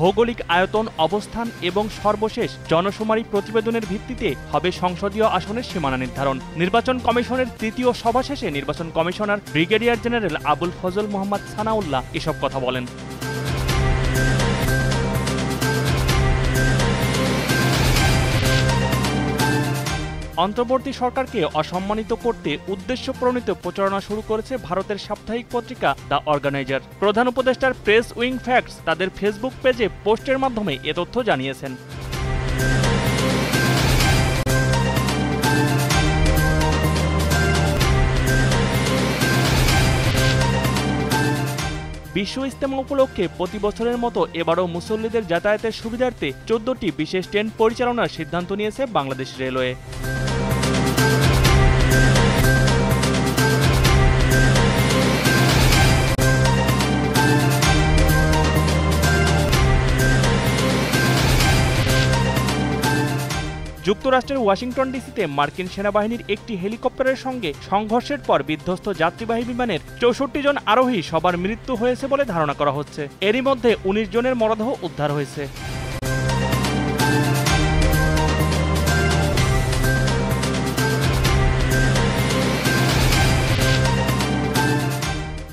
ভৌগোলিক আয়তন, অবস্থান এবং সর্বশেষ জনশুমারি প্রতিবেদনের ভিত্তিতে হবে সংসদীয় আসনের সীমানা নির্ধারণ। নির্বাচন কমিশনের তৃতীয় সভা শেষে নির্বাচন commissioner brigadier general Abul Fazal Mohammad Sanaullah এসব কথা বলেন। অন্তর্বর্তী সরকারকে অসম্মানিত করতে উদ্দেশ্যপ্রণীত প্রচারণা শুরু করেছে ভারতের সাপ্তাহিক পত্রিকা দ্য অর্গানাইজার। প্রধান উপদেষ্টার প্রেস উইং ফ্যাক্টস তাদের ফেসবুক পেজে পোস্টের মাধ্যমে এ তথ্য জানিয়েছেন। বিশ্ব ইজতেমা উপলক্ষে প্রতি বছরের মতো এবারও মুসল্লিদের যাতায়াতের সুবিধার্থে 14টি বিশেষ ট্রেন পরিচালনার সিদ্ধান্ত নিয়েছে বাংলাদেশ রেলওয়ে। যুক্তরাষ্ট্রের ওয়াশিংটন ডিসিতে মার্কিন সেনাবাহিনীর একটি হেলিকপ্টারের সঙ্গে সংঘর্ষের পর বিধ্বস্ত যাত্রীবাহী বিমানের 64 জন আরোহী সবার মৃত্যু হয়েছে বলে ধারণা করা হচ্ছে। এরই মধ্যে 19 জনের মরদেহ উদ্ধার হয়েছে।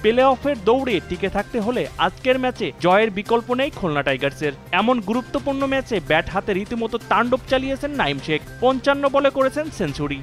প্লে অফের দৌড়ে টিকে থাকতে হলে আজকের ম্যাচে জয়ের বিকল্প নেই খুলনা টাইগার্সের। এমন গুরুত্বপূর্ণ ম্যাচে ব্যাট হাতে রীতিমতো তাণ্ডব চালিয়েছেন নাঈম শেখ। 55 বলে করেছেন সেঞ্চুরি।